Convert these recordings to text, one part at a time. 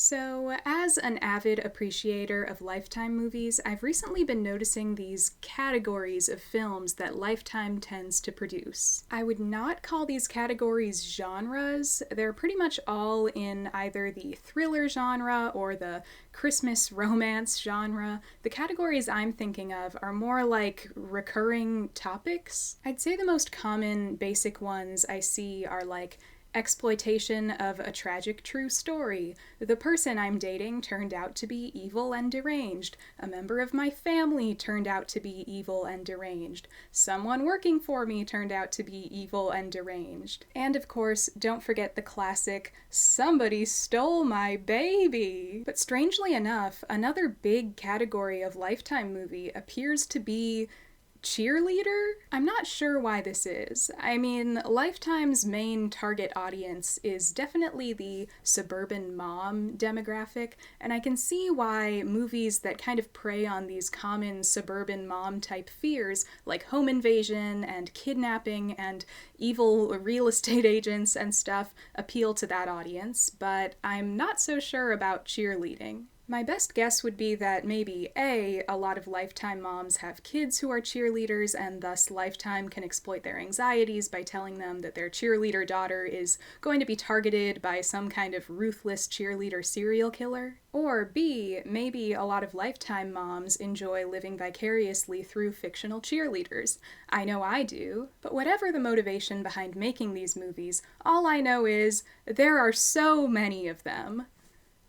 So, as an avid appreciator of Lifetime movies, I've recently been noticing these categories of films that Lifetime tends to produce. I would not call these categories genres. They're pretty much all in either the thriller genre or the Christmas romance genre. The categories I'm thinking of are more like recurring topics. I'd say the most common basic ones I see are like exploitation of a tragic true story. The person I'm dating turned out to be evil and deranged. A member of my family turned out to be evil and deranged. Someone working for me turned out to be evil and deranged. And of course, don't forget the classic, somebody stole my baby. But strangely enough, another big category of Lifetime movie appears to be cheerleader? I'm not sure why this is. I mean, Lifetime's main target audience is definitely the suburban mom demographic, and I can see why movies that kind of prey on these common suburban mom type fears, like home invasion and kidnapping and evil real estate agents and stuff, appeal to that audience, but I'm not so sure about cheerleading. My best guess would be that maybe A, a lot of Lifetime moms have kids who are cheerleaders, and thus Lifetime can exploit their anxieties by telling them that their cheerleader daughter is going to be targeted by some kind of ruthless cheerleader serial killer. Or B, maybe a lot of Lifetime moms enjoy living vicariously through fictional cheerleaders. I know I do. But whatever the motivation behind making these movies, all I know is there are so many of them.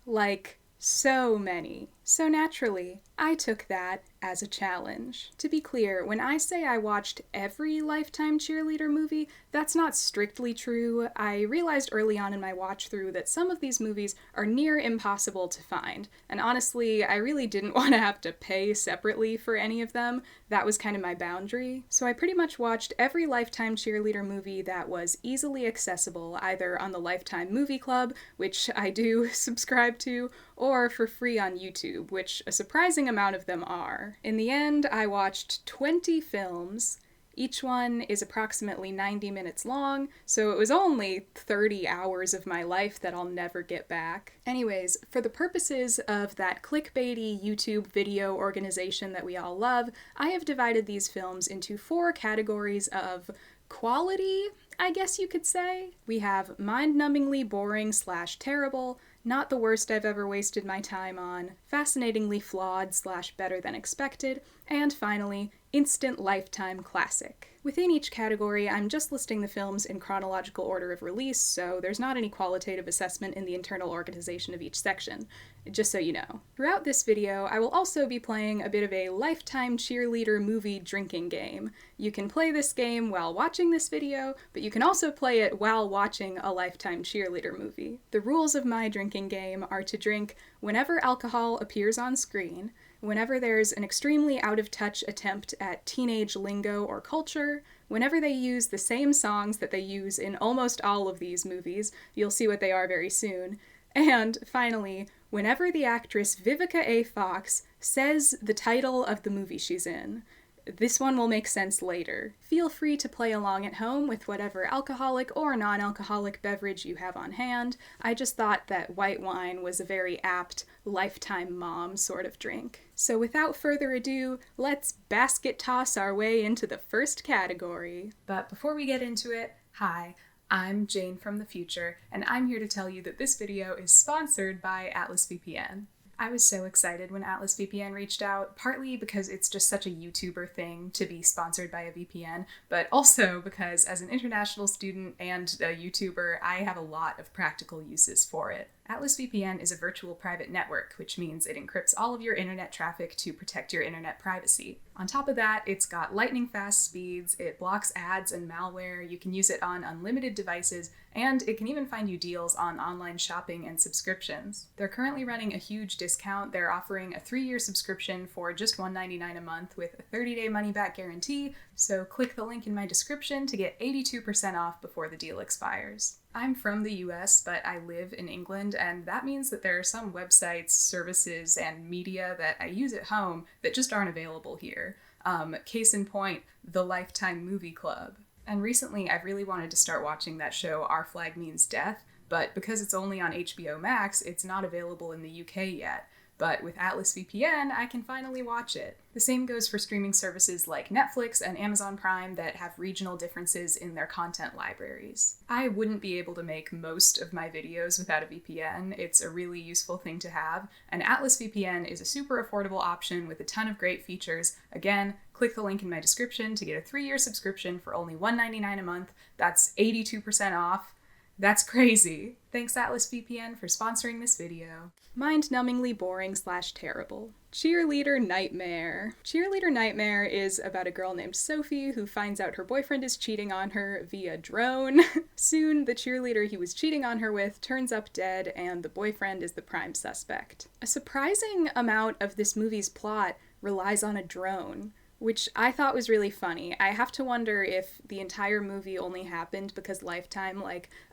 Like, so many. So naturally, I took that as a challenge. To be clear, when I say I watched every Lifetime cheerleader movie, that's not strictly true. I realized early on in my watch through that some of these movies are near impossible to find, and honestly, I really didn't want to have to pay separately for any of them. That was kind of my boundary. So I pretty much watched every Lifetime cheerleader movie that was easily accessible, either on the Lifetime Movie Club, which I do subscribe to, or for free on YouTube, which a surprising amount of them are. In the end, I watched 20 films. Each one is approximately 90 minutes long, so it was only 30 hours of my life that I'll never get back. Anyways, for the purposes of that clickbaity YouTube video organization that we all love, I have divided these films into 4 categories of quality, I guess you could say. We have mind-numbingly boring/terrible, not the worst I've ever wasted my time on, fascinatingly flawed/better than expected, and finally, instant Lifetime classic. Within each category, I'm just listing the films in chronological order of release, so there's not any qualitative assessment in the internal organization of each section, just so you know. Throughout this video, I will also be playing a bit of a Lifetime cheerleader movie drinking game. You can play this game while watching this video, but you can also play it while watching a Lifetime cheerleader movie. The rules of my drinking game are to drink whenever alcohol appears on screen, whenever there's an extremely out-of-touch attempt at teenage lingo or culture, whenever they use the same songs that they use in almost all of these movies, you'll see what they are very soon, and finally, whenever the actress Vivica A. Fox says the title of the movie she's in. This one will make sense later. Feel free to play along at home with whatever alcoholic or non-alcoholic beverage you have on hand. I just thought that white wine was a very apt Lifetime mom sort of drink. So without further ado, let's basket toss our way into the first category. But before we get into it, hi, I'm Jane from the future, and I'm here to tell you that this video is sponsored by Atlas VPN. I was so excited when Atlas VPN reached out, partly because it's just such a YouTuber thing to be sponsored by a VPN, but also because as an international student and a YouTuber, I have a lot of practical uses for it. Atlas VPN is a virtual private network, which means it encrypts all of your internet traffic to protect your internet privacy. On top of that, it's got lightning fast speeds, it blocks ads and malware, you can use it on unlimited devices, and it can even find you deals on online shopping and subscriptions. They're currently running a huge discount. They're offering a 3-year subscription for just $1.99 a month with a 30-day money-back guarantee, so click the link in my description to get 82% off before the deal expires. I'm from the US, but I live in England, and that means that there are some websites, services, and media that I use at home that just aren't available here. Case in point, the Lifetime Movie Club. And recently I've really wanted to start watching that show Our Flag Means Death, but because it's only on HBO Max, it's not available in the UK yet. But with Atlas VPN, I can finally watch it. The same goes for streaming services like Netflix and Amazon Prime that have regional differences in their content libraries. I wouldn't be able to make most of my videos without a VPN. It's a really useful thing to have, and Atlas VPN is a super affordable option with a ton of great features. Again, click the link in my description to get a 3-year subscription for only $1.99 a month. That's 82% off. That's crazy. Thanks Atlas VPN for sponsoring this video. Mind-numbingly boring/terrible. Cheerleader Nightmare. Cheerleader Nightmare is about a girl named Sophie who finds out her boyfriend is cheating on her via drone. Soon, the cheerleader he was cheating on her with turns up dead, and the boyfriend is the prime suspect. A surprising amount of this movie's plot relies on a drone, which I thought was really funny. I have to wonder if the entire movie only happened because Lifetime,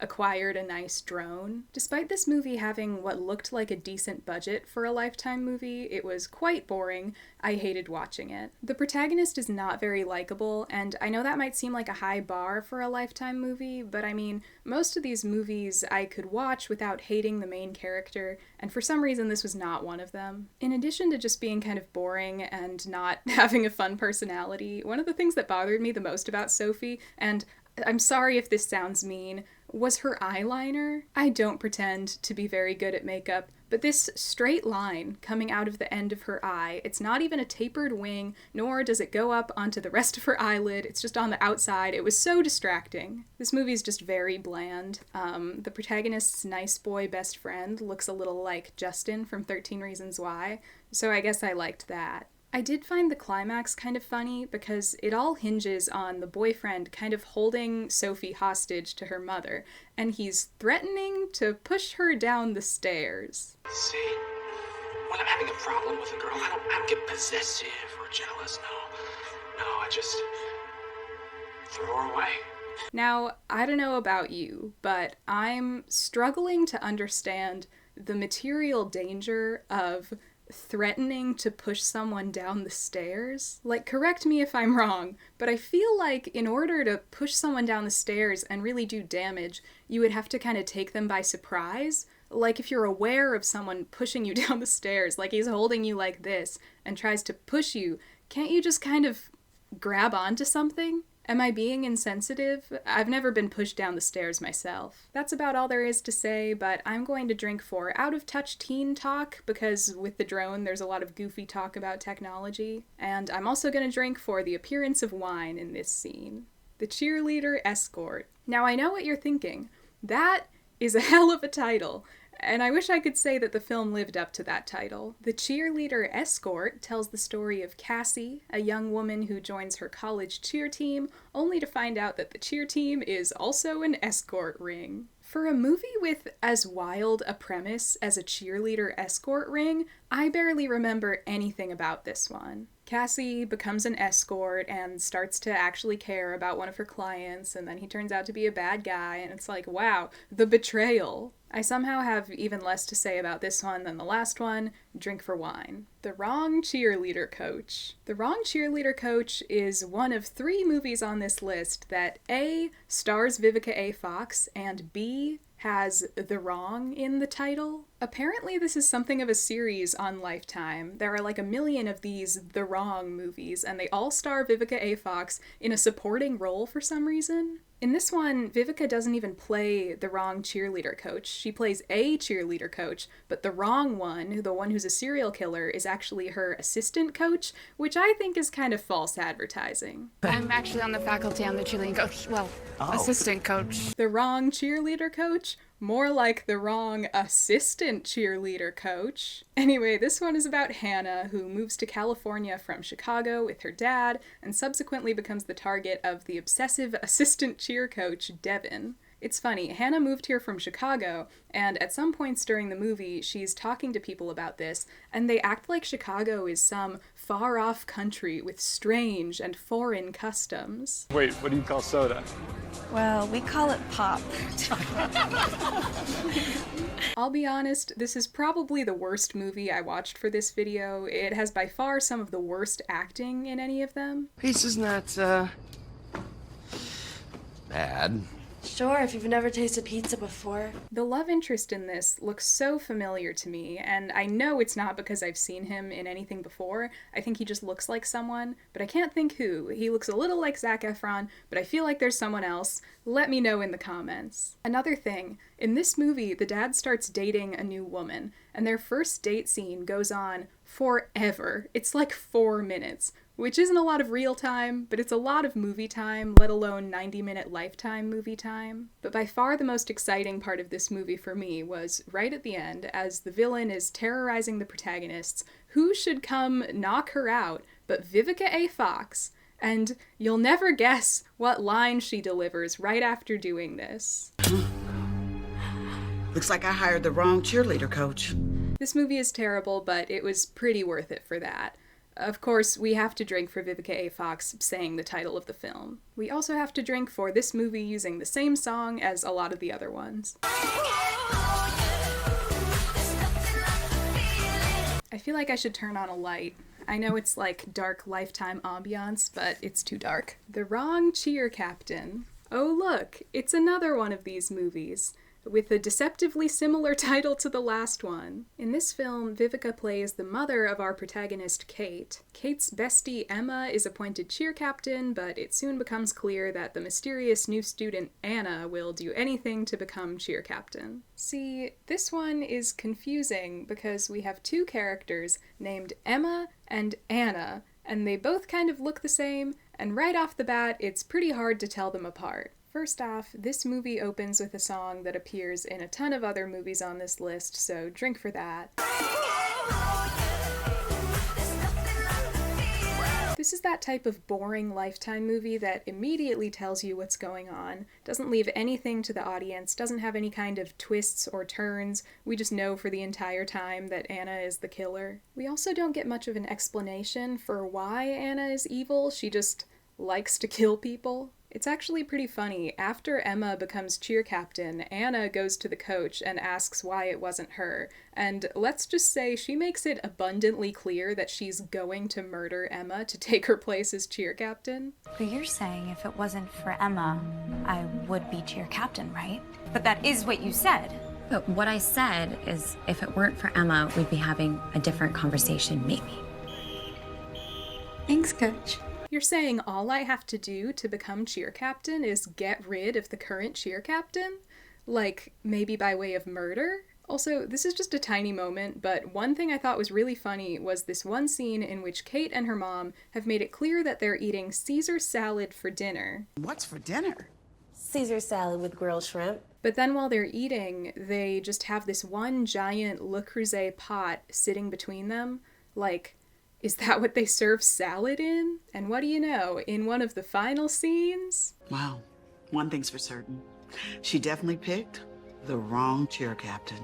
acquired a nice drone. Despite this movie having what looked like a decent budget for a Lifetime movie, it was quite boring. I hated watching it. The protagonist is not very likable, and I know that might seem like a high bar for a Lifetime movie, but I mean, most of these movies I could watch without hating the main character, and for some reason this was not one of them. In addition to just being kind of boring and not having a fun personality, one of the things that bothered me the most about Sophie, and I'm sorry if this sounds mean, was her eyeliner. I don't pretend to be very good at makeup, but this straight line coming out of the end of her eye, it's not even a tapered wing, nor does it go up onto the rest of her eyelid, it's just on the outside. It was so distracting. This movie's just very bland. The protagonist's nice boy best friend looks a little like Justin from 13 Reasons Why, so I guess I liked that. I did find the climax kind of funny because it all hinges on the boyfriend kind of holding Sophie hostage to her mother, and he's threatening to push her down the stairs. See, when I'm having a problem with a girl, I don't get possessive or jealous, no, I just throw her away. Now, I don't know about you, but I'm struggling to understand the material danger of threatening to push someone down the stairs. Correct me if I'm wrong, but I feel like in order to push someone down the stairs and really do damage, you would have to kind of take them by surprise. If you're aware of someone pushing you down the stairs, he's holding you like this and tries to push you, can't you just kind of grab onto something? Am I being insensitive? I've never been pushed down the stairs myself. That's about all there is to say, but I'm going to drink for Out of Touch Teen Talk, because with the drone there's a lot of goofy talk about technology. And I'm also going to drink for the appearance of wine in this scene. The Cheerleader Escort. Now I know what you're thinking. That is a hell of a title. And I wish I could say that the film lived up to that title. The Cheerleader Escort tells the story of Cassie, a young woman who joins her college cheer team, only to find out that the cheer team is also an escort ring. For a movie with as wild a premise as a cheerleader escort ring, I barely remember anything about this one. Cassie becomes an escort and starts to actually care about one of her clients, and then he turns out to be a bad guy, and it's like, wow, the betrayal. I somehow have even less to say about this one than the last one. Drink for wine. The Wrong Cheerleader Coach. The Wrong Cheerleader Coach is one of 3 movies on this list that A, stars Vivica A. Fox, and B, has The Wrong in the title. Apparently this is something of a series on Lifetime. There are a million of these The Wrong movies, and they all star Vivica A. Fox in a supporting role for some reason. In this one, Vivica doesn't even play the wrong cheerleader coach. She plays a cheerleader coach, but the wrong one, the one who's a serial killer, is actually her assistant coach, which I think is kind of false advertising. I'm actually on the faculty. I'm the cheerleading coach. Assistant coach. The wrong cheerleader coach? More like the wrong assistant cheerleader coach. Anyway, this one is about Hannah, who moves to California from Chicago with her dad, and subsequently becomes the target of the obsessive assistant cheer coach, Devin. It's funny, Hannah moved here from Chicago, and at some points during the movie, she's talking to people about this, and they act like Chicago is some far-off country with strange and foreign customs. Wait, what do you call soda? Well, we call it pop. I'll be honest, this is probably the worst movie I watched for this video. It has by far some of the worst acting in any of them. Peace is not, bad. Sure, if you've never tasted pizza before. The love interest in this looks so familiar to me, and I know it's not because I've seen him in anything before. I think he just looks like someone, but I can't think who. He looks a little like Zac Efron, but I feel like there's someone else. Let me know in the comments. Another thing, in this movie, the dad starts dating a new woman, and their first date scene goes on forever. It's like 4 minutes, which isn't a lot of real time, but it's a lot of movie time, let alone 90-minute Lifetime movie time. But by far the most exciting part of this movie for me was right at the end, as the villain is terrorizing the protagonists. Who should come knock her out but Vivica A. Fox? And you'll never guess what line she delivers right after doing this. Looks like I hired the wrong cheerleader coach. This movie is terrible, but it was pretty worth it for that. Of course, we have to drink for Vivica A. Fox saying the title of the film. We also have to drink for this movie using the same song as a lot of the other ones. I feel like I should turn on a light. I know it's like dark Lifetime ambiance, but it's too dark. The Wrong Cheer Captain. Oh look, it's another one of these movies, with a deceptively similar title to the last one. In this film, Vivica plays the mother of our protagonist, Kate. Kate's bestie, Emma, is appointed cheer captain, but it soon becomes clear that the mysterious new student, Anna, will do anything to become cheer captain. See, this one is confusing because we have two characters named Emma and Anna, and they both kind of look the same, and right off the bat, it's pretty hard to tell them apart. First off, this movie opens with a song that appears in a ton of other movies on this list, so drink for that. This is that type of boring Lifetime movie that immediately tells you what's going on, doesn't leave anything to the audience, doesn't have any kind of twists or turns. We just know for the entire time that Anna is the killer. We also don't get much of an explanation for why Anna is evil. She just likes to kill people. It's actually pretty funny. After Emma becomes cheer captain, Anna goes to the coach and asks why it wasn't her. And let's just say she makes it abundantly clear that she's going to murder Emma to take her place as cheer captain. But you're saying if it wasn't for Emma, I would be cheer captain, right? But that is what you said. But what I said is if it weren't for Emma, we'd be having a different conversation, maybe. Thanks, coach. You're saying all I have to do to become cheer captain is get rid of the current cheer captain? Like, maybe by way of murder? Also, this is just a tiny moment, but one thing I thought was really funny was this one scene in which Kate and her mom have made it clear that they're eating Caesar salad for dinner. What's for dinner? Caesar salad with grilled shrimp. But then while they're eating, they just have this one giant Le Creuset pot sitting between them. Like, is that what they serve salad in? And what do you know, in one of the final scenes? Wow, one thing's for certain. She definitely picked the wrong cheer captain.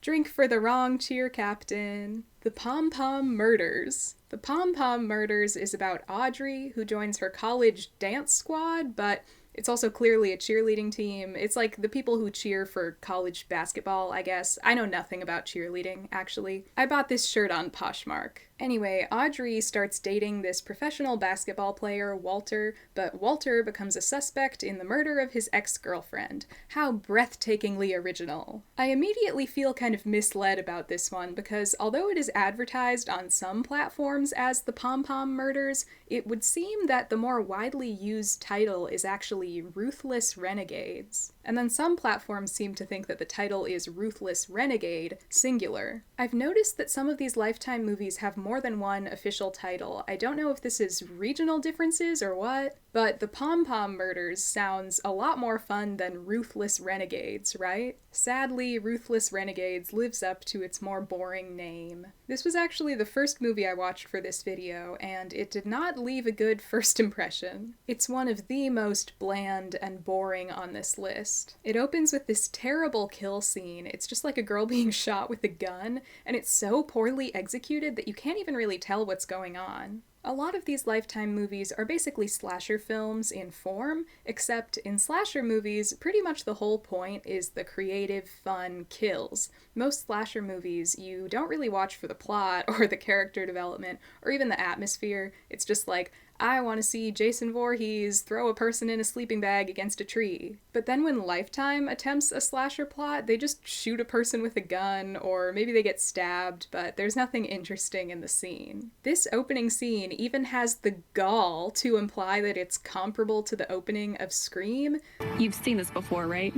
Drink for the wrong cheer captain. The Pom Pom Murders. The Pom Pom Murders is about Audrey, who joins her college dance squad, but it's also clearly a cheerleading team. It's like the people who cheer for college basketball, I guess. I know nothing about cheerleading, actually. I bought this shirt on Poshmark. Anyway, Audrey starts dating this professional basketball player, Walter, but Walter becomes a suspect in the murder of his ex-girlfriend. How breathtakingly original. I immediately feel kind of misled about this one because although it is advertised on some platforms as the Pom Pom Murders, it would seem that the more widely used title is actually Ruthless Renegades. And then some platforms seem to think that the title is Ruthless Renegade, singular. I've noticed that some of these Lifetime movies have more than one official title. I don't know if this is regional differences or what, but the Pom Pom Murders sounds a lot more fun than Ruthless Renegades, right? Sadly, Ruthless Renegades lives up to its more boring name. This was actually the first movie I watched for this video, and it did not leave a good first impression. It's one of the most bland and boring on this list. It opens with this terrible kill scene. It's just like a girl being shot with a gun, and it's so poorly executed that you can't even really tell what's going on. A lot of these Lifetime movies are basically slasher films in form, except in slasher movies, pretty much the whole point is the creative, fun kills. Most slasher movies, you don't really watch for the plot or the character development or even the atmosphere. It's just like, I want to see Jason Voorhees throw a person in a sleeping bag against a tree. But then when Lifetime attempts a slasher plot, they just shoot a person with a gun, or maybe they get stabbed, but there's nothing interesting in the scene. This opening scene even has the gall to imply that it's comparable to the opening of Scream. You've seen this before, right?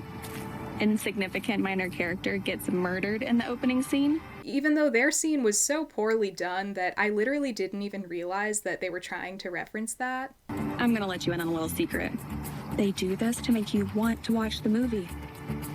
Insignificant minor character gets murdered in the opening scene. Even though their scene was so poorly done that I literally didn't even realize that they were trying to reference that. I'm gonna let you in on a little secret. They do this to make you want to watch the movie.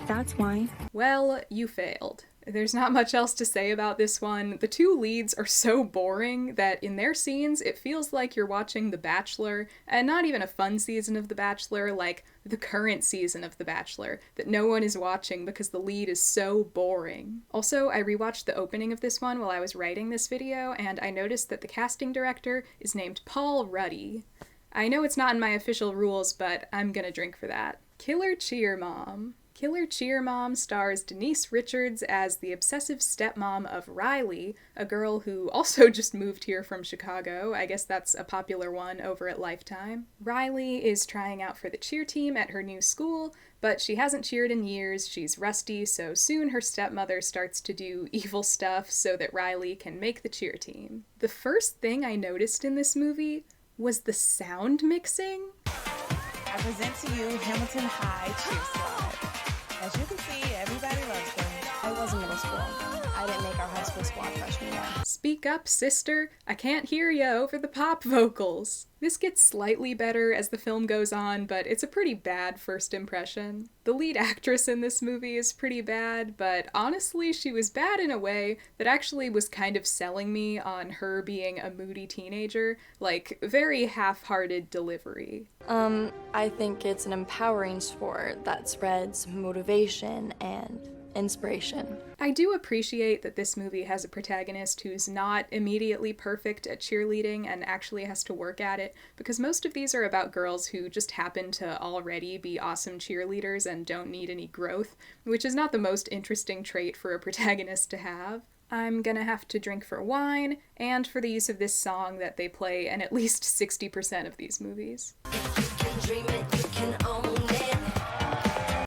That's why. Well, you failed. There's not much else to say about this one. The two leads are so boring that in their scenes it feels like you're watching The Bachelor, and not even a fun season of The Bachelor, like the current season of The Bachelor, that no one is watching because the lead is so boring. Also, I rewatched the opening of this one while I was writing this video, and I noticed that the casting director is named Paul Ruddy. I know it's not in my official rules, but I'm gonna drink for that. Killer Cheer Mom. Killer Cheer Mom stars Denise Richards as the obsessive stepmom of Riley, a girl who also just moved here from Chicago. I guess that's a popular one over at Lifetime. Riley is trying out for the cheer team at her new school, but she hasn't cheered in years, she's rusty, so soon her stepmother starts to do evil stuff so that Riley can make the cheer team. The first thing I noticed in this movie was the sound mixing. I present to you Hamilton High Cheer Squad. As you can see, everybody loves them. I was in middle school. I didn't make our high school squad freshman year. Speak up, sister. I can't hear ya over the pop vocals. This gets slightly better as the film goes on, but it's a pretty bad first impression. The lead actress in this movie is pretty bad, but honestly, she was bad in a way that actually was kind of selling me on her being a moody teenager, like very half-hearted delivery. I think it's an empowering sport that spreads motivation and inspiration. I do appreciate that this movie has a protagonist who's not immediately perfect at cheerleading and actually has to work at it, because most of these are about girls who just happen to already be awesome cheerleaders and don't need any growth, which is not the most interesting trait for a protagonist to have. I'm gonna have to drink for wine, and for the use of this song that they play in at least 60% of these movies.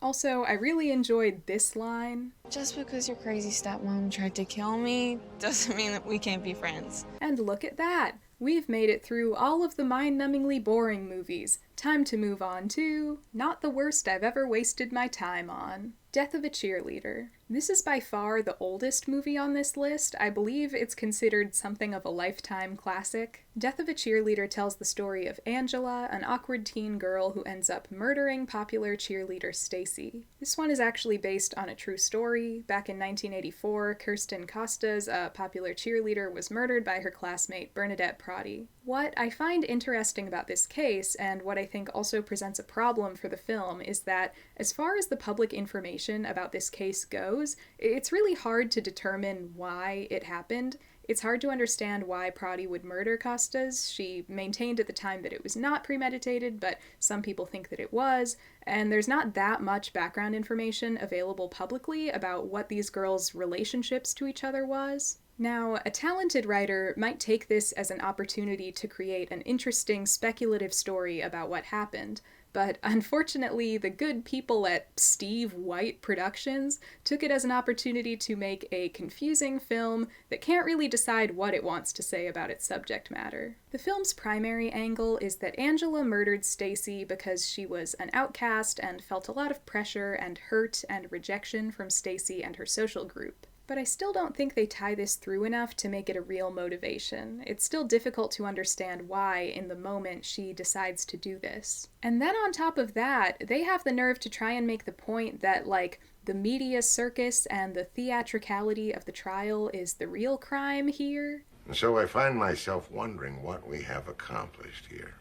Also, I really enjoyed this line. Just because your crazy stepmom tried to kill me doesn't mean that we can't be friends. And look at that! We've made it through all of the mind-numbingly boring movies. Time to move on to not the worst I've ever wasted my time on. Death of a Cheerleader. This is by far the oldest movie on this list. I believe it's considered something of a Lifetime classic. Death of a Cheerleader tells the story of Angela, an awkward teen girl who ends up murdering popular cheerleader Stacy. This one is actually based on a true story. Back in 1984, Kirsten Costas, a popular cheerleader, was murdered by her classmate Bernadette Prodi. What I find interesting about this case, and what I think also presents a problem for the film, is that as far as the public information about this case goes, it's really hard to determine why it happened. It's hard to understand why Prodi would murder Costas. She maintained at the time that it was not premeditated, but some people think that it was, and there's not that much background information available publicly about what these girls' relationships to each other was. Now, a talented writer might take this as an opportunity to create an interesting speculative story about what happened, but unfortunately the good people at Steve White Productions took it as an opportunity to make a confusing film that can't really decide what it wants to say about its subject matter. The film's primary angle is that Angela murdered Stacy because she was an outcast and felt a lot of pressure and hurt and rejection from Stacy and her social group. But I still don't think they tie this through enough to make it a real motivation. It's still difficult to understand why, in the moment, she decides to do this. And then on top of that, they have the nerve to try and make the point that, like, the media circus and the theatricality of the trial is the real crime here. And so I find myself wondering what we have accomplished here.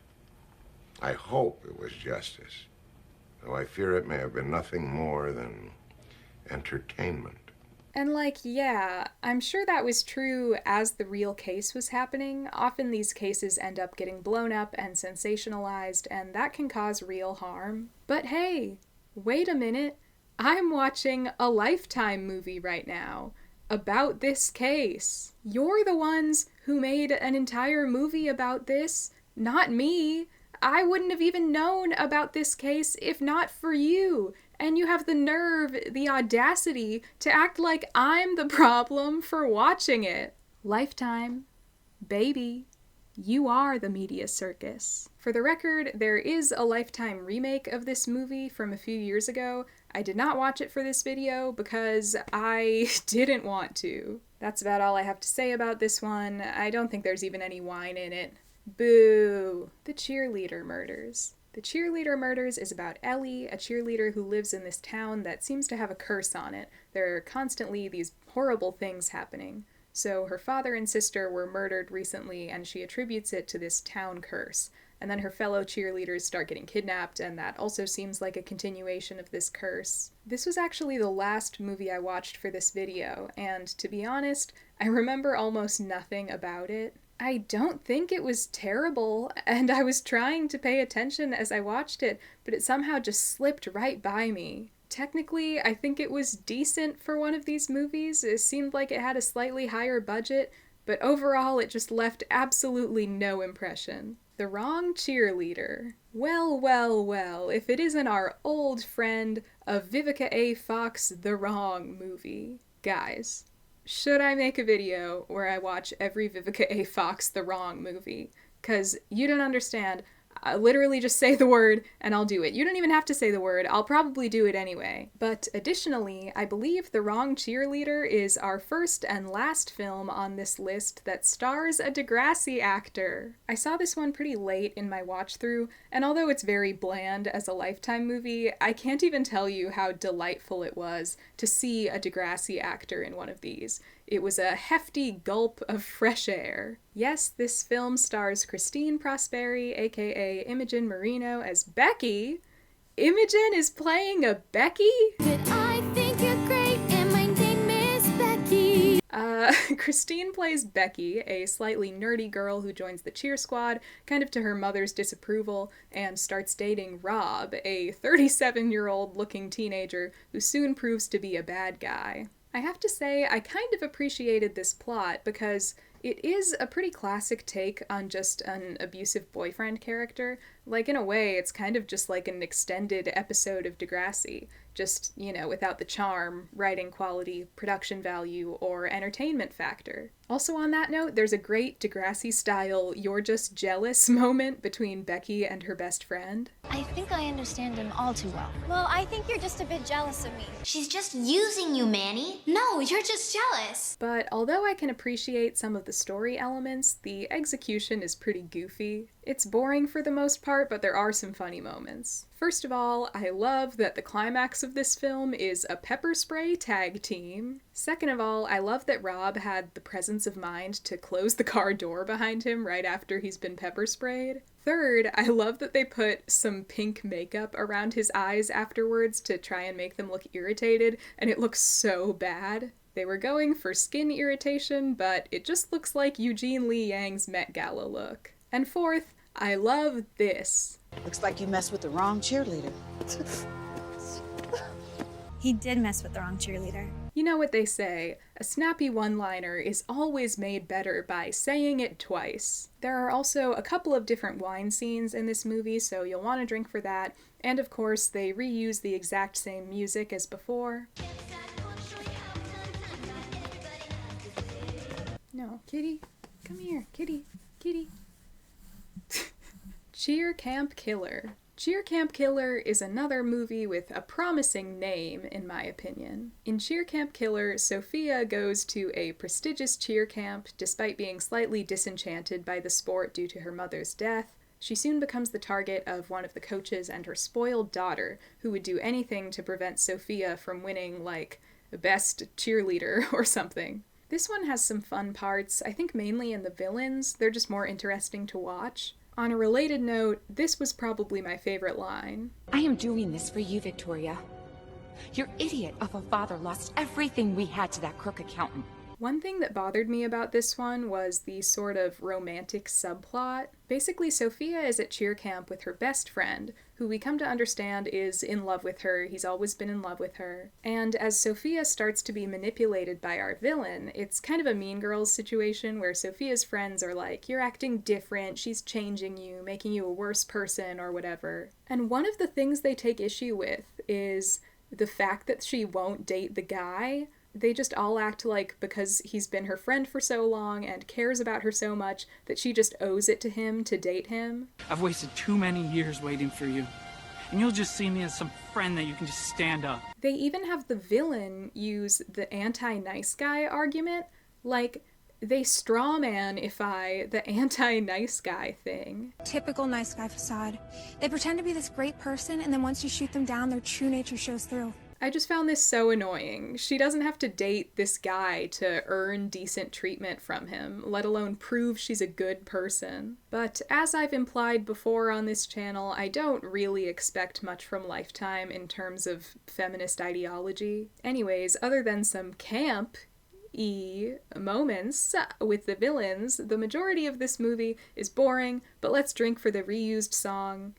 I hope it was justice, though I fear it may have been nothing more than entertainment. And like, yeah, I'm sure that was true as the real case was happening. Often these cases end up getting blown up and sensationalized, and that can cause real harm. But hey, wait a minute. I'm watching a Lifetime movie right now about this case. You're the ones who made an entire movie about this. Not me. I wouldn't have even known about this case if not for you. And you have the nerve, the audacity, to act like I'm the problem for watching it. Lifetime. Baby. You are the media circus. For the record, there is a Lifetime remake of this movie from a few years ago. I did not watch it for this video because I didn't want to. That's about all I have to say about this one. I don't think there's even any wine in it. Boo! The Cheerleader Murders. The Cheerleader Murders is about Ellie, a cheerleader who lives in this town that seems to have a curse on it. There are constantly these horrible things happening. So her father and sister were murdered recently, and she attributes it to this town curse. And then her fellow cheerleaders start getting kidnapped, and that also seems like a continuation of this curse. This was actually the last movie I watched for this video, and to be honest, I remember almost nothing about it. I don't think it was terrible, and I was trying to pay attention as I watched it, but it somehow just slipped right by me. Technically, I think it was decent for one of these movies. It seemed like it had a slightly higher budget, but overall it just left absolutely no impression. The Wrong Cheerleader. Well, well, well, if it isn't our old friend of Vivica A. Fox The Wrong movie. Guys, should I make a video where I watch every Vivica A. Fox The Wrong movie? 'Cause you don't understand. I literally just say the word and I'll do it. You don't even have to say the word. I'll probably do it anyway. But additionally, I believe The Wrong Cheerleader is our first and last film on this list that stars a Degrassi actor. I saw this one pretty late in my watch through, and although it's very bland as a Lifetime movie, I can't even tell you how delightful it was to see a Degrassi actor in one of these. It was a hefty gulp of fresh air. Yes, this film stars Christine Prosperi, aka Imogen Marino, as Becky. Imogen is playing a Becky? But I think you're great and my name is Becky. Christine plays Becky, a slightly nerdy girl who joins the cheer squad, kind of to her mother's disapproval, and starts dating Rob, a 37-year-old looking teenager who soon proves to be a bad guy. I have to say, I kind of appreciated this plot because it is a pretty classic take on just an abusive boyfriend character. Like, in a way, it's kind of just like an extended episode of Degrassi. Just, you know, without the charm, writing quality, production value, or entertainment factor. Also on that note, there's a great Degrassi-style "you're just jealous" moment between Becky and her best friend. I think I understand him all too well. Well, I think you're just a bit jealous of me. She's just using you, Manny. No, you're just jealous. But although I can appreciate some of the story elements, the execution is pretty goofy. It's boring for the most part, but there are some funny moments. First of all, I love that the climax of this film is a pepper spray tag team. Second of all, I love that Rob had the presence of mind to close the car door behind him right after he's been pepper sprayed. Third, I love that they put some pink makeup around his eyes afterwards to try and make them look irritated, and it looks so bad. They were going for skin irritation, but it just looks like Eugene Lee Yang's Met Gala look. And fourth, I love this. Looks like you messed with the wrong cheerleader. He did mess with the wrong cheerleader. You know what they say, a snappy one-liner is always made better by saying it twice. There are also a couple of different wine scenes in this movie, so you'll want to drink for that. And of course, they reuse the exact same music as before. No, kitty, come here, kitty, kitty. Cheer Camp Killer. Cheer Camp Killer is another movie with a promising name, in my opinion. In Cheer Camp Killer, Sophia goes to a prestigious cheer camp despite being slightly disenchanted by the sport due to her mother's death. She soon becomes the target of one of the coaches and her spoiled daughter, who would do anything to prevent Sophia from winning, like, best cheerleader or something. This one has some fun parts, I think mainly in the villains. They're just more interesting to watch. On a related note, this was probably my favorite line. I am doing this for you, Victoria. Your idiot of a father lost everything we had to that crook accountant. One thing that bothered me about this one was the sort of romantic subplot. Basically, Sophia is at cheer camp with her best friend, who we come to understand is in love with her. He's always been in love with her. And as Sophia starts to be manipulated by our villain, it's kind of a Mean Girls situation where Sophia's friends are like, you're acting different, she's changing you, making you a worse person or whatever. And one of the things they take issue with is the fact that she won't date the guy. They just all act like because he's been her friend for so long and cares about her so much that she just owes it to him to date him. I've wasted too many years waiting for you, and you'll just see me as some friend that you can just stand up. They even have the villain use the anti-nice guy argument, like they strawmanify the anti-nice guy thing. Typical nice guy facade. They pretend to be this great person, and then once you shoot them down, their true nature shows through. I just found this so annoying. She doesn't have to date this guy to earn decent treatment from him, let alone prove she's a good person. But as I've implied before on this channel, I don't really expect much from Lifetime in terms of feminist ideology. Anyways, other than some camp-y moments with the villains, the majority of this movie is boring, but let's drink for the reused song.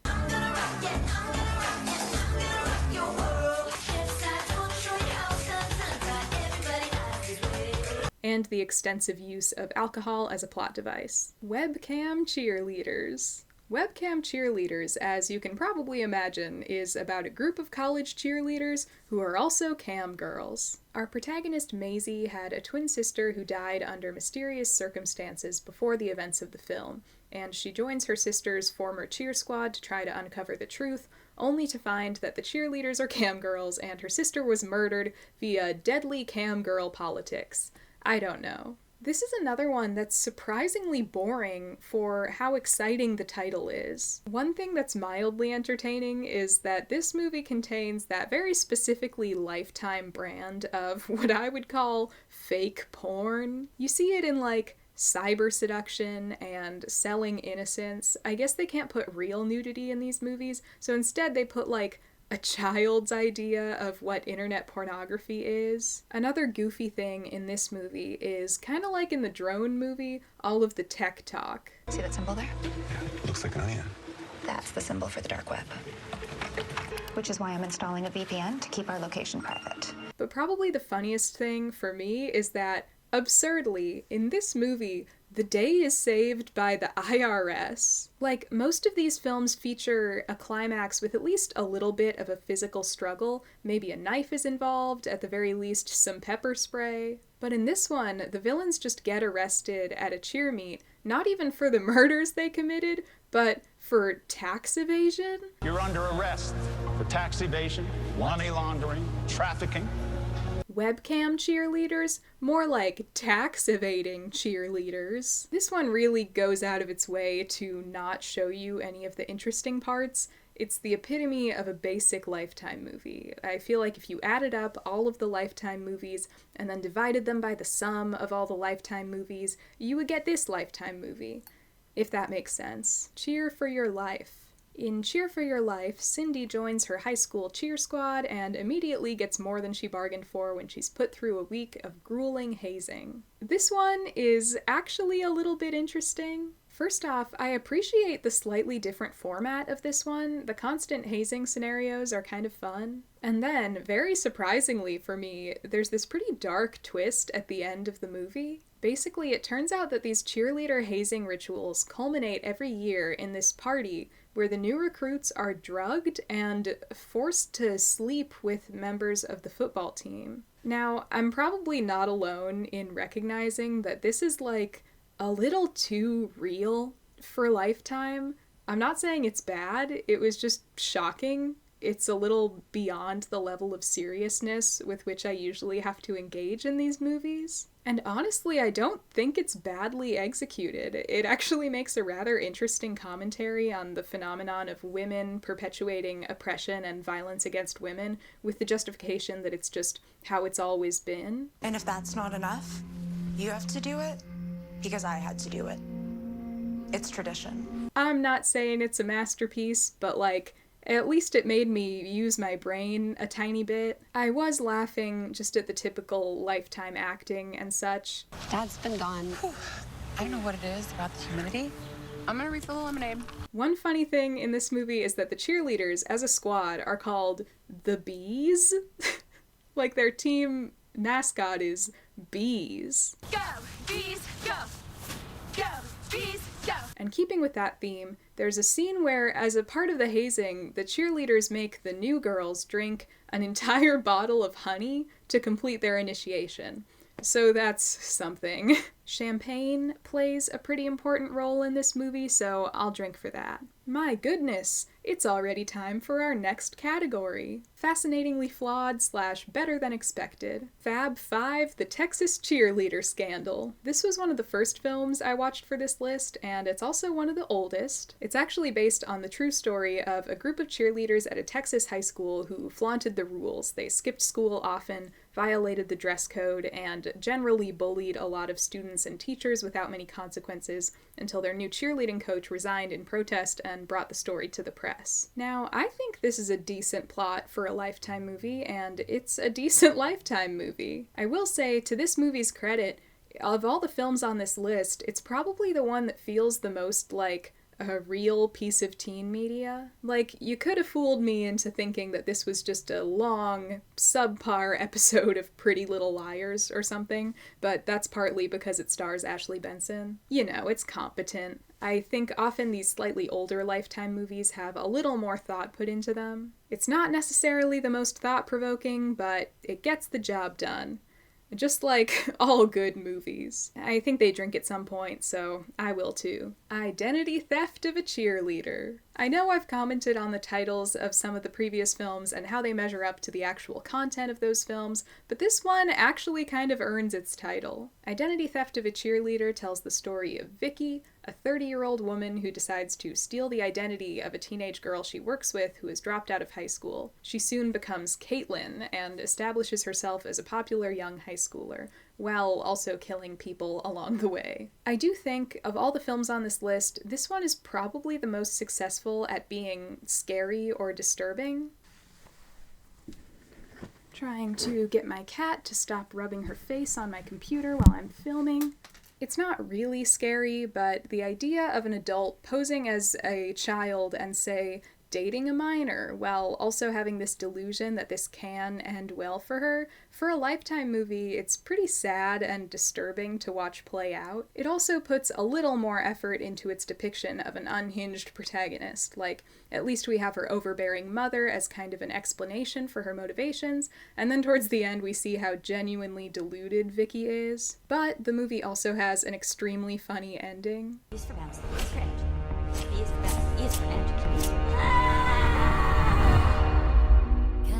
And the extensive use of alcohol as a plot device. Webcam cheerleaders. Webcam cheerleaders, as you can probably imagine, is about a group of college cheerleaders who are also cam girls. Our protagonist Maisie had a twin sister who died under mysterious circumstances before the events of the film, and she joins her sister's former cheer squad to try to uncover the truth, only to find that the cheerleaders are cam girls and her sister was murdered via deadly cam girl politics. I don't know. This is another one that's surprisingly boring for how exciting the title is. One thing that's mildly entertaining is that this movie contains that very specifically Lifetime brand of what I would call fake porn. You see it in like cyber seduction and selling innocence. I guess they can't put real nudity in these movies, so instead they put like a child's idea of what internet pornography is. Another goofy thing in this movie is kind of like in the drone movie, all of the tech talk. See that symbol there? Yeah, looks like an onion. That's the symbol for the dark web. Which is why I'm installing a VPN to keep our location private. But probably the funniest thing for me is that, absurdly, in this movie, the day is saved by the IRS. Like, most of these films feature a climax with at least a little bit of a physical struggle. Maybe a knife is involved, at the very least some pepper spray. But in this one, the villains just get arrested at a cheer meet, not even for the murders they committed, but for tax evasion. You're under arrest for tax evasion, money laundering, trafficking. Webcam cheerleaders? More like tax evading cheerleaders. This one really goes out of its way to not show you any of the interesting parts. It's the epitome of a basic Lifetime movie. I feel like if you added up all of the Lifetime movies and then divided them by the sum of all the Lifetime movies, you would get this Lifetime movie, if that makes sense. Cheer for your life. In Cheer for Your Life, Cindy joins her high school cheer squad and immediately gets more than she bargained for when she's put through a week of grueling hazing. This one is actually a little bit interesting. First off, I appreciate the slightly different format of this one. The constant hazing scenarios are kind of fun. And then, very surprisingly for me, there's this pretty dark twist at the end of the movie. Basically, it turns out that these cheerleader hazing rituals culminate every year in this party where the new recruits are drugged and forced to sleep with members of the football team. Now, I'm probably not alone in recognizing that this is like a little too real for Lifetime. I'm not saying it's bad, it was just shocking. It's a little beyond the level of seriousness with which I usually have to engage in these movies. And honestly, I don't think it's badly executed. It actually makes a rather interesting commentary on the phenomenon of women perpetuating oppression and violence against women with the justification that it's just how it's always been. And if that's not enough, you have to do it because I had to do it. It's tradition. I'm not saying it's a masterpiece, but like, At least it made me use my brain a tiny bit. I was laughing just at the typical Lifetime acting and such. Dad's been gone. I don't know what it is about the humidity. I'm gonna refill the lemonade. One funny thing in this movie is that the cheerleaders, as a squad, are called the Bees. Like their team mascot is bees. Go, bees, go! Go, bees, go! And keeping with that theme, there's a scene where, as a part of the hazing, the cheerleaders make the new girls drink an entire bottle of honey to complete their initiation. So that's something. Champagne plays a pretty important role in this movie, so I'll drink for that. My goodness, it's already time for our next category. Fascinatingly flawed / better than expected. Fab 5, The Texas Cheerleader Scandal. This was one of the first films I watched for this list, and it's also one of the oldest. It's actually based on the true story of a group of cheerleaders at a Texas high school who flaunted the rules. They skipped school often, violated the dress code, and generally bullied a lot of students and teachers without many consequences until their new cheerleading coach resigned in protest and brought the story to the press. Now, I think this is a decent plot for a Lifetime movie, and it's a decent Lifetime movie. I will say, to this movie's credit, of all the films on this list, it's probably the one that feels the most like a real piece of teen media. Like, you could have fooled me into thinking that this was just a long, subpar episode of Pretty Little Liars or something, but that's partly because it stars Ashley Benson. You know, it's competent. I think often these slightly older Lifetime movies have a little more thought put into them. It's not necessarily the most thought-provoking, but it gets the job done. Just like all good movies. I think they drink at some point, so I will too. Identity Theft of a Cheerleader. I know I've commented on the titles of some of the previous films and how they measure up to the actual content of those films, but this one actually kind of earns its title. Identity Theft of a Cheerleader tells the story of Vicky, a 30-year-old woman who decides to steal the identity of a teenage girl she works with who has dropped out of high school. She soon becomes Caitlin and establishes herself as a popular young high schooler, while also killing people along the way. I do think, of all the films on this list, this one is probably the most successful at being scary or disturbing. Trying to get my cat to stop rubbing her face on my computer while I'm filming. It's not really scary, but the idea of an adult posing as a child and, say, dating a minor, while also having this delusion that this can end well for her, for a Lifetime movie, it's pretty sad and disturbing to watch play out. It also puts a little more effort into its depiction of an unhinged protagonist, like, at least we have her overbearing mother as kind of an explanation for her motivations, and then towards the end we see how genuinely deluded Vicky is. But the movie also has an extremely funny ending. E's for bounce, E's for energy. B is for bounce, E is for energy.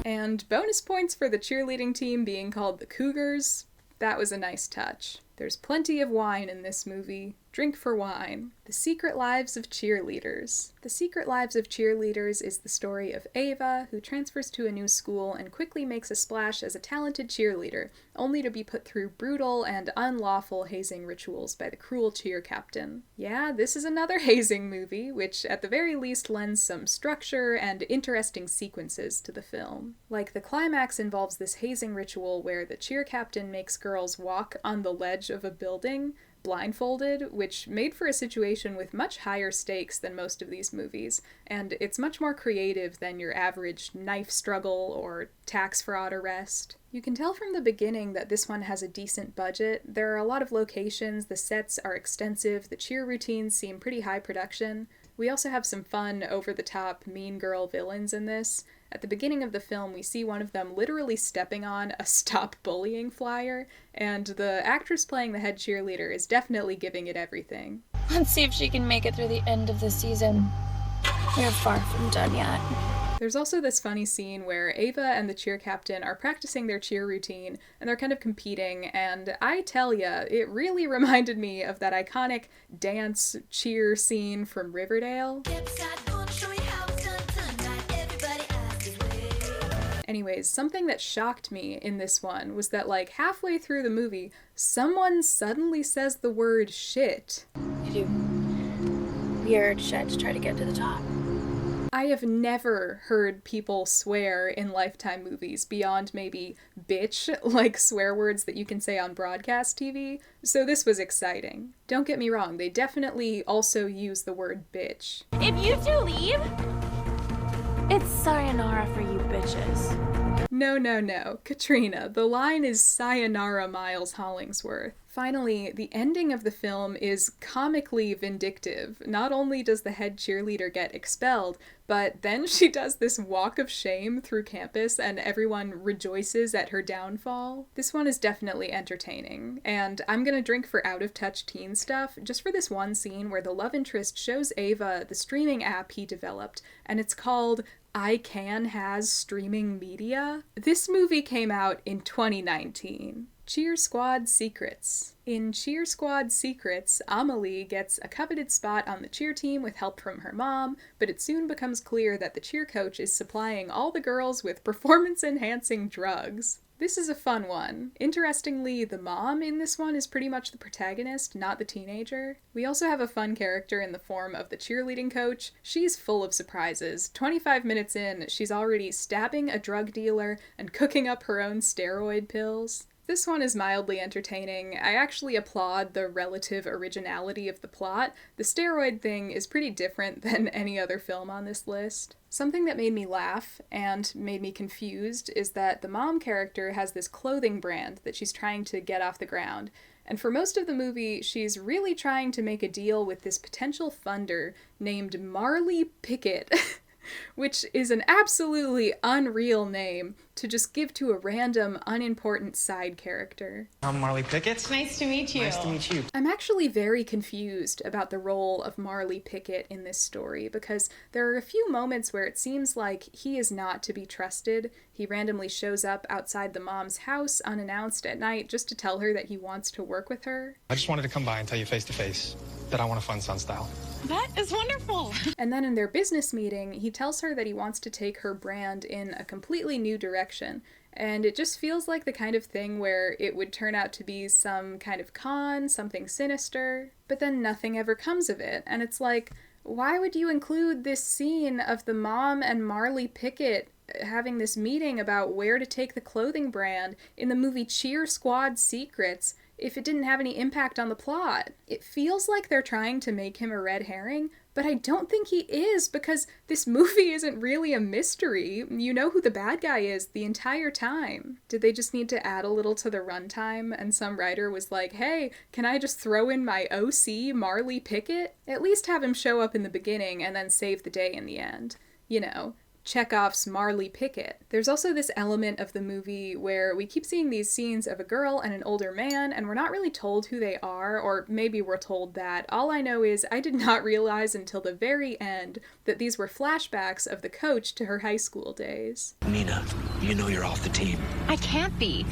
And bonus points for the cheerleading team being called the Cougars. That was a nice touch. There's plenty of wine in this movie. Drink for wine. The Secret Lives of Cheerleaders. The Secret Lives of Cheerleaders is the story of Ava, who transfers to a new school and quickly makes a splash as a talented cheerleader, only to be put through brutal and unlawful hazing rituals by the cruel cheer captain. Yeah, this is another hazing movie, which at the very least lends some structure and interesting sequences to the film. Like, the climax involves this hazing ritual where the cheer captain makes girls walk on the ledge of a building, blindfolded, which made for a situation with much higher stakes than most of these movies, and it's much more creative than your average knife struggle or tax fraud arrest. You can tell from the beginning that this one has a decent budget. There are a lot of locations, the sets are extensive, the cheer routines seem pretty high production. We also have some fun, over-the-top, mean girl villains in this. At the beginning of the film, we see one of them literally stepping on a stop bullying flyer, and the actress playing the head cheerleader is definitely giving it everything. Let's see if she can make it through the end of the season. We're far from done yet. There's also this funny scene where Ava and the cheer captain are practicing their cheer routine, and they're kind of competing, and I tell ya, it really reminded me of that iconic dance cheer scene from Riverdale. Anyways, something that shocked me in this one was that, like, halfway through the movie, someone suddenly says the word shit. You do weird shit to try to get to the top. I have never heard people swear in Lifetime movies beyond maybe bitch, like swear words that you can say on broadcast TV, so this was exciting. Don't get me wrong, they definitely also use the word bitch. If you two leave, it's sayonara for you bitches. No, Katrina, the line is sayonara Miles Hollingsworth. Finally, the ending of the film is comically vindictive. Not only does the head cheerleader get expelled, but then she does this walk of shame through campus and everyone rejoices at her downfall. This one is definitely entertaining, and I'm gonna drink for out-of-touch teen stuff just for this one scene where the love interest shows Ava the streaming app he developed, and it's called I Can Has Streaming Media. This movie came out in 2019. Cheer Squad Secrets. In Cheer Squad Secrets, Amelie gets a coveted spot on the cheer team with help from her mom, but it soon becomes clear that the cheer coach is supplying all the girls with performance-enhancing drugs. This is a fun one. Interestingly, the mom in this one is pretty much the protagonist, not the teenager. We also have a fun character in the form of the cheerleading coach. She's full of surprises. 25 minutes in, she's already stabbing a drug dealer and cooking up her own steroid pills. This one is mildly entertaining. I actually applaud the relative originality of the plot. The steroid thing is pretty different than any other film on this list. Something that made me laugh and made me confused is that the mom character has this clothing brand that she's trying to get off the ground. And for most of the movie, she's really trying to make a deal with this potential funder named Marley Pickett. Which is an absolutely unreal name to just give to a random, unimportant side character. I'm Marley Pickett. Nice to meet you. Nice to meet you. I'm actually very confused about the role of Marley Pickett in this story because there are a few moments where it seems like he is not to be trusted. He randomly shows up outside the mom's house unannounced at night just to tell her that he wants to work with her. I just wanted to come by and tell you face to face that I want a fun son style. That is wonderful. And then in their business meeting, he tells her that he wants to take her brand in a completely new direction. And it just feels like the kind of thing where it would turn out to be some kind of con, something sinister, but then nothing ever comes of it. And it's like, why would you include this scene of the mom and Marley Pickett having this meeting about where to take the clothing brand in the movie Cheer Squad Secrets if it didn't have any impact on the plot? It feels like they're trying to make him a red herring, but I don't think he is because this movie isn't really a mystery. You know who the bad guy is the entire time. Did they just need to add a little to the runtime and some writer was like, hey, can I just throw in my OC, Marley Pickett? At least have him show up in the beginning and then save the day in the end. You know, Chekhov's Marley Pickett. There's also this element of the movie where we keep seeing these scenes of a girl and an older man, and we're not really told who they are, or maybe we're told that. All I know is I did not realize until the very end that these were flashbacks of the coach to her high school days. Nina, you know you're off the team. I can't be.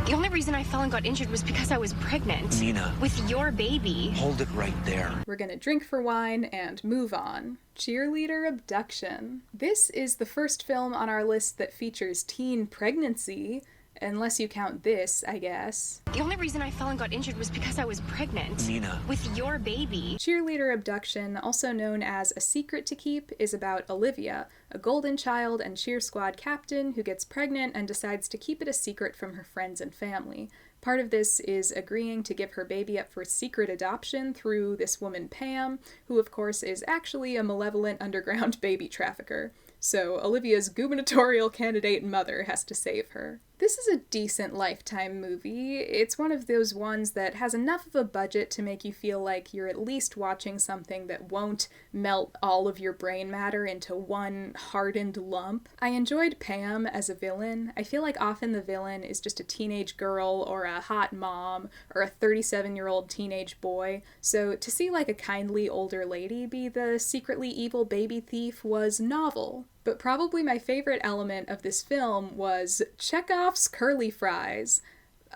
The only reason I fell and got injured was because I was pregnant. Nina. With your baby. Hold it right there. We're gonna drink for wine and move on. Cheerleader Abduction. This is the first film on our list that features teen pregnancy, unless you count this, I guess. The only reason I fell and got injured was because I was pregnant. Nina. With your baby. Cheerleader Abduction, also known as A Secret to Keep, is about Olivia, a golden child and cheer squad captain who gets pregnant and decides to keep it a secret from her friends and family. Part of this is agreeing to give her baby up for secret adoption through this woman Pam, who of course is actually a malevolent underground baby trafficker. So Olivia's gubernatorial candidate mother has to save her. This is a decent Lifetime movie. It's one of those ones that has enough of a budget to make you feel like you're at least watching something that won't melt all of your brain matter into one hardened lump. I enjoyed Pam as a villain. I feel like often the villain is just a teenage girl or a hot mom or a 37-year-old teenage boy, so to see like a kindly older lady be the secretly evil baby thief was novel. But probably my favorite element of this film was Chekhov's curly fries.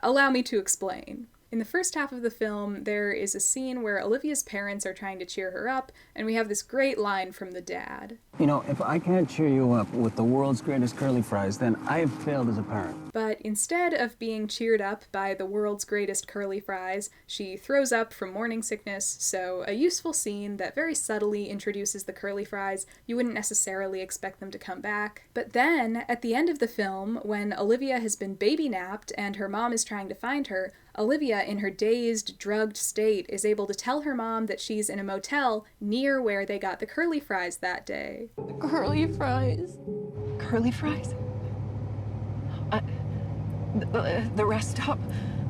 Allow me to explain. In the first half of the film, there is a scene where Olivia's parents are trying to cheer her up, and we have this great line from the dad. You know, if I can't cheer you up with the world's greatest curly fries, then I have failed as a parent. But instead of being cheered up by the world's greatest curly fries, she throws up from morning sickness, so a useful scene that very subtly introduces the curly fries. You wouldn't necessarily expect them to come back. But then, at the end of the film, when Olivia has been baby-napped and her mom is trying to find her, Olivia, in her dazed, drugged state, is able to tell her mom that she's in a motel near where they got the curly fries that day. Curly fries. Curly fries? The rest stop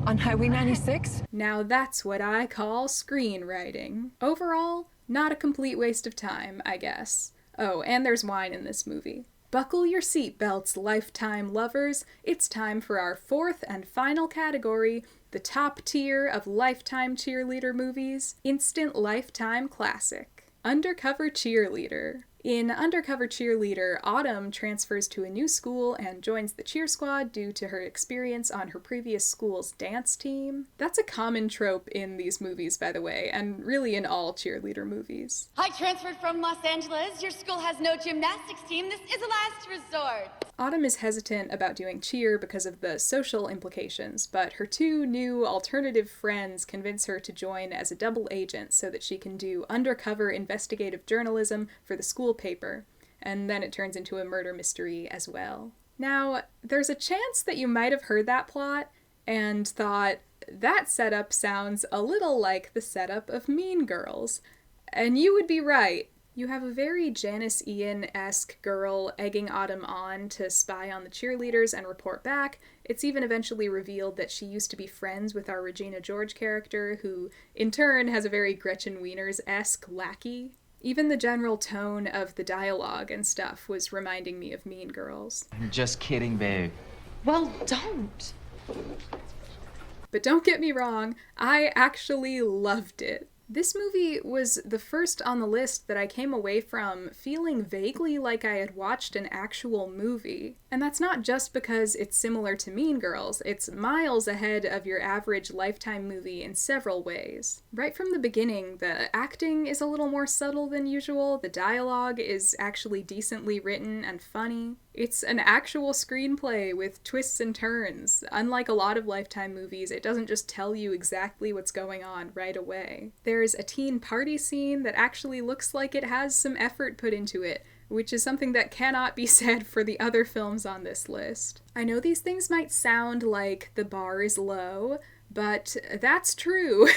on Highway 96? Now that's what I call screenwriting. Overall, not a complete waste of time, I guess. Oh, and there's wine in this movie. Buckle your seatbelts, Lifetime lovers. It's time for our fourth and final category, the top tier of Lifetime cheerleader movies, instant Lifetime classic, Undercover Cheerleader. In Undercover Cheerleader, Autumn transfers to a new school and joins the cheer squad due to her experience on her previous school's dance team. That's a common trope in these movies, by the way, and really in all cheerleader movies. I transferred from Los Angeles. Your school has no gymnastics team. This is a last resort. Autumn is hesitant about doing cheer because of the social implications, but her two new alternative friends convince her to join as a double agent so that she can do undercover investigative journalism for the school paper, and then it turns into a murder mystery as well. Now, there's a chance that you might have heard that plot and thought, that setup sounds a little like the setup of Mean Girls. And you would be right. You have a very Janice Ian-esque girl egging Autumn on to spy on the cheerleaders and report back. It's even eventually revealed that she used to be friends with our Regina George character, who in turn has a very Gretchen Wieners-esque lackey. Even the general tone of the dialogue and stuff was reminding me of Mean Girls. I'm just kidding, babe. Well, don't. But don't get me wrong, I actually loved it. This movie was the first on the list that I came away from feeling vaguely like I had watched an actual movie. And that's not just because it's similar to Mean Girls, it's miles ahead of your average Lifetime movie in several ways. Right from the beginning, the acting is a little more subtle than usual, the dialogue is actually decently written and funny. It's an actual screenplay with twists and turns. Unlike a lot of Lifetime movies, it doesn't just tell you exactly what's going on right away. There's a teen party scene that actually looks like it has some effort put into it, which is something that cannot be said for the other films on this list. I know these things might sound like the bar is low, but that's true.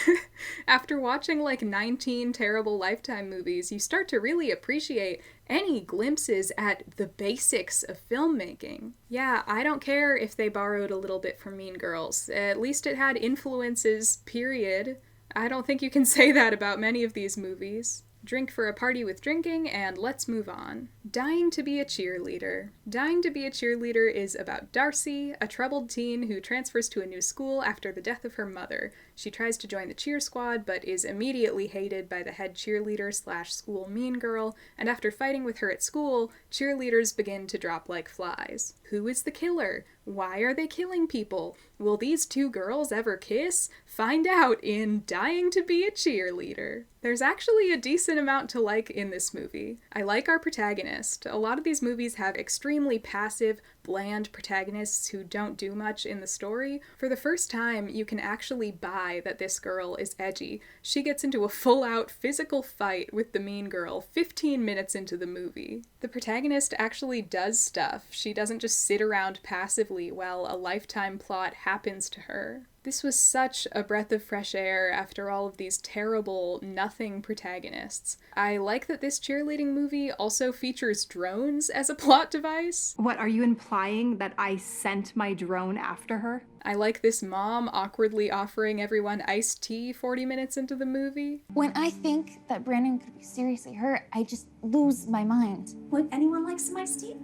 After watching like 19 terrible Lifetime movies, you start to really appreciate any glimpses at the basics of filmmaking. Yeah, I don't care if they borrowed a little bit from Mean Girls. At least it had influences, period. I don't think you can say that about many of these movies. Drink for a party with drinking, and let's move on. Dying to be a Cheerleader. Dying to be a Cheerleader is about Darcy, a troubled teen who transfers to a new school after the death of her mother. She tries to join the cheer squad, but is immediately hated by the head cheerleader / school mean girl, and after fighting with her at school, cheerleaders begin to drop like flies. Who is the killer? Why are they killing people? Will these two girls ever kiss? Find out in Dying to be a Cheerleader. There's actually a decent amount to like in this movie. I like our protagonist. A lot of these movies have extremely passive, bland protagonists who don't do much in the story. For the first time, you can actually buy that this girl is edgy. She gets into a full-out physical fight with the mean girl 15 minutes into the movie. The protagonist actually does stuff. She doesn't just sit around passively while a Lifetime plot happens to her. This was such a breath of fresh air after all of these terrible, nothing protagonists. I like that this cheerleading movie also features drones as a plot device. What, are you implying that I sent my drone after her? I like this mom awkwardly offering everyone iced tea 40 minutes into the movie. When I think that Brandon could be seriously hurt, I just lose my mind. Would anyone like some iced tea?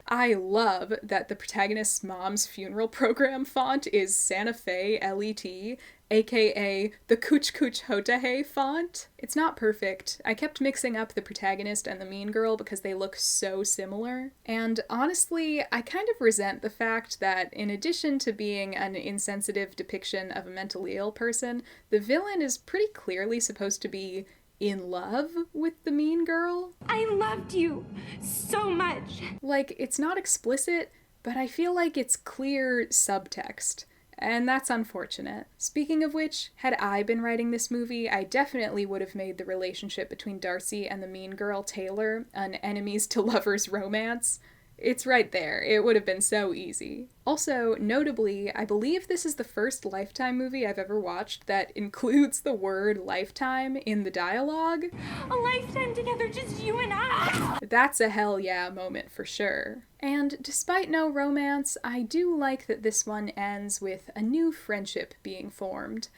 I love that the protagonist's mom's funeral program font is Santa Fe LET, aka the Kuch Kuch Hotahe font. It's not perfect. I kept mixing up the protagonist and the mean girl because they look so similar. And honestly, I kind of resent the fact that in addition to being an insensitive depiction of a mentally ill person, the villain is pretty clearly supposed to be in love with the mean girl. I loved you so much. Like, it's not explicit, but I feel like it's clear subtext. And that's unfortunate. Speaking of which, had I been writing this movie, I definitely would have made the relationship between Darcy and the mean girl Taylor an enemies to lovers romance. It's right there. It would have been so easy. Also, notably, I believe this is the first Lifetime movie I've ever watched that includes the word Lifetime in the dialogue. A lifetime together, just you and I! That's a hell yeah moment for sure. And despite no romance, I do like that this one ends with a new friendship being formed.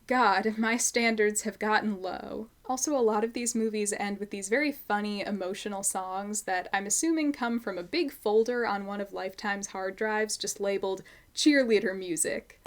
God, my standards have gotten low. Also, a lot of these movies end with these very funny, emotional songs that I'm assuming come from a big folder on one of Lifetime's hard drives just labeled cheerleader music.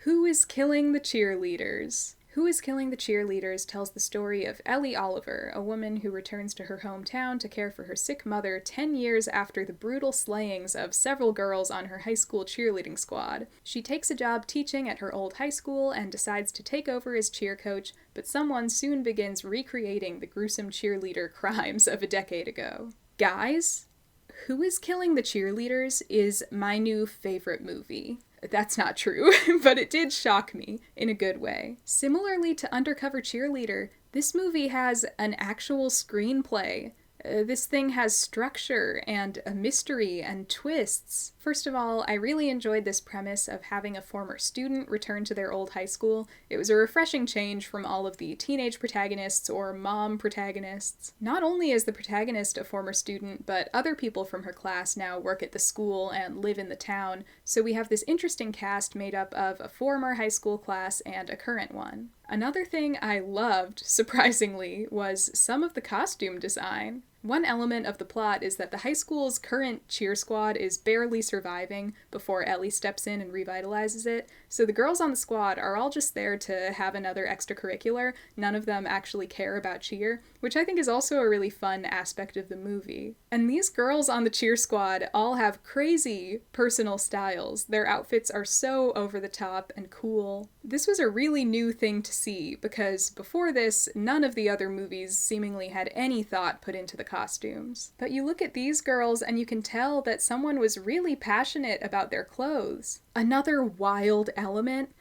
Who is Killing the Cheerleaders? Who is Killing the Cheerleaders tells the story of Ellie Oliver, a woman who returns to her hometown to care for her sick mother 10 years after the brutal slayings of several girls on her high school cheerleading squad. She takes a job teaching at her old high school and decides to take over as cheer coach, but someone soon begins recreating the gruesome cheerleader crimes of a decade ago. Guys, Who is Killing the Cheerleaders is my new favorite movie. That's not true, but it did shock me in a good way. Similarly to Undercover Cheerleader, this movie has an actual screenplay. This thing has structure and a mystery and twists. First of all, I really enjoyed this premise of having a former student return to their old high school. It was a refreshing change from all of the teenage protagonists or mom protagonists. Not only is the protagonist a former student, but other people from her class now work at the school and live in the town, so we have this interesting cast made up of a former high school class and a current one. Another thing I loved, surprisingly, was some of the costume design. One element of the plot is that the high school's current cheer squad is barely surviving before Ellie steps in and revitalizes it, so the girls on the squad are all just there to have another extracurricular. None of them actually care about cheer, which I think is also a really fun aspect of the movie. And these girls on the cheer squad all have crazy personal styles. Their outfits are so over the top and cool. This was a really new thing to see, because before this, none of the other movies seemingly had any thought put into the costumes. But you look at these girls and you can tell that someone was really passionate about their clothes. Another wild element,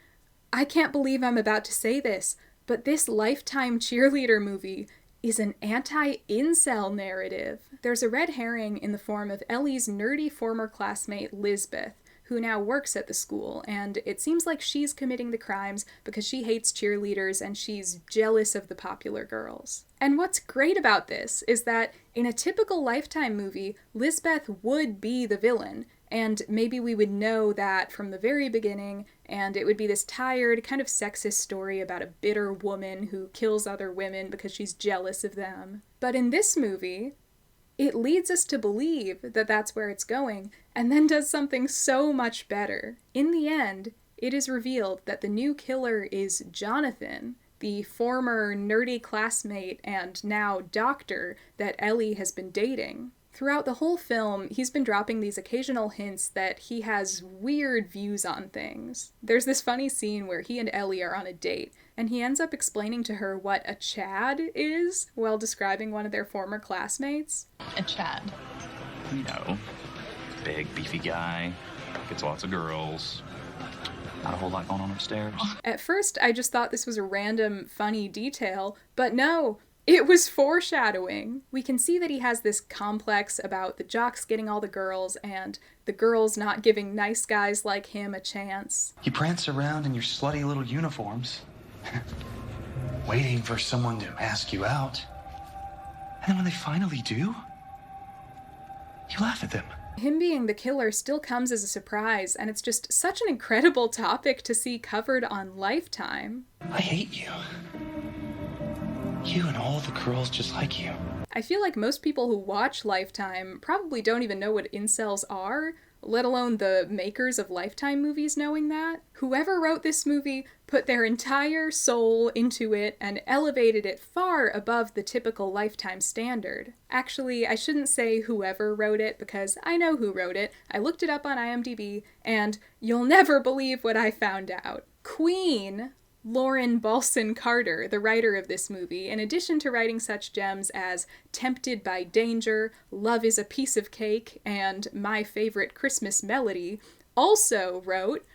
I can't believe I'm about to say this, but this Lifetime cheerleader movie is an anti-incel narrative. There's a red herring in the form of Ellie's nerdy former classmate Lisbeth, who now works at the school, and it seems like she's committing the crimes because she hates cheerleaders and she's jealous of the popular girls. And what's great about this is that in a typical Lifetime movie, Lisbeth would be the villain, and maybe we would know that from the very beginning, and it would be this tired, kind of sexist story about a bitter woman who kills other women because she's jealous of them. But in this movie, it leads us to believe that that's where it's going, and then does something so much better. In the end, it is revealed that the new killer is Jonathan, the former nerdy classmate and now doctor that Ellie has been dating. Throughout the whole film, he's been dropping these occasional hints that he has weird views on things. There's this funny scene where he and Ellie are on a date, and he ends up explaining to her what a Chad is while describing one of their former classmates. A Chad? You know, big, beefy guy, gets lots of girls, not a whole lot going on upstairs. At first, I just thought this was a random, funny detail, but no, it was foreshadowing. We can see that he has this complex about the jocks getting all the girls and the girls not giving nice guys like him a chance. You prance around in your slutty little uniforms, waiting for someone to ask you out. And then when they finally do, you laugh at them. Him being the killer still comes as a surprise, and it's just such an incredible topic to see covered on Lifetime. I hate you. You and all the girls just like you. I feel like most people who watch Lifetime probably don't even know what incels are, let alone the makers of Lifetime movies knowing that. Whoever wrote this movie put their entire soul into it and elevated it far above the typical Lifetime standard. Actually, I shouldn't say whoever wrote it because I know who wrote it. I looked it up on IMDb, and you'll never believe what I found out. Queen Lauren Balson Carter, the writer of this movie, in addition to writing such gems as Tempted by Danger, Love is a Piece of Cake, and My Favorite Christmas Melody, also wrote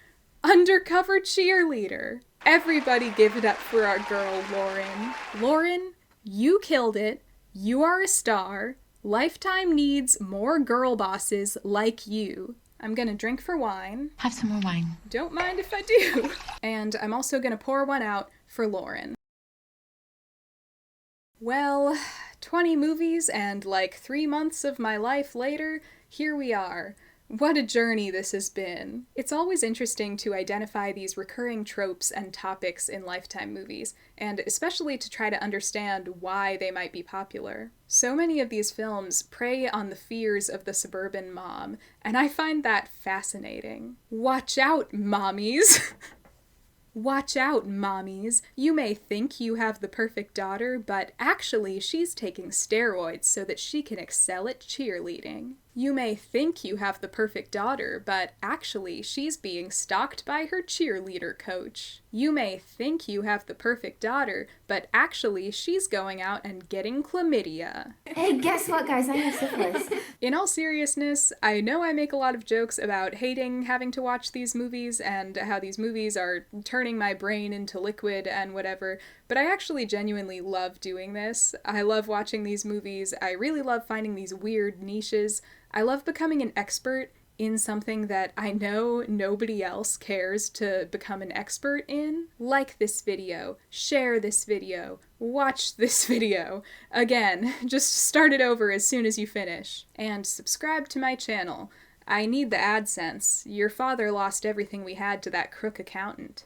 Undercover Cheerleader. Everybody give it up for our girl, Lauren. Lauren, you killed it. You are a star. Lifetime needs more girl bosses like you. I'm gonna drink for wine. Have some more wine. Don't mind if I do. And I'm also gonna pour one out for Lauren. Well, 20 movies and like 3 months of my life later, here we are. What a journey this has been. It's always interesting to identify these recurring tropes and topics in Lifetime movies, and especially to try to understand why they might be popular. So many of these films prey on the fears of the suburban mom, and I find that fascinating. Watch out, mommies! Watch out, mommies. You may think you have the perfect daughter, but actually she's taking steroids so that she can excel at cheerleading. You may think you have the perfect daughter, but actually she's being stalked by her cheerleader coach. You may think you have the perfect daughter, but actually she's going out and getting chlamydia. Hey, guess what, guys? I have syphilis. In all seriousness, I know I make a lot of jokes about hating having to watch these movies and how these movies are turning my brain into liquid and whatever, but I actually genuinely love doing this. I love watching these movies. I really love finding these weird niches. I love becoming an expert in something that I know nobody else cares to become an expert in. Like this video, share this video, watch this video. Again, just start it over as soon as you finish. And subscribe to my channel. I need the AdSense. Your father lost everything we had to that crook accountant.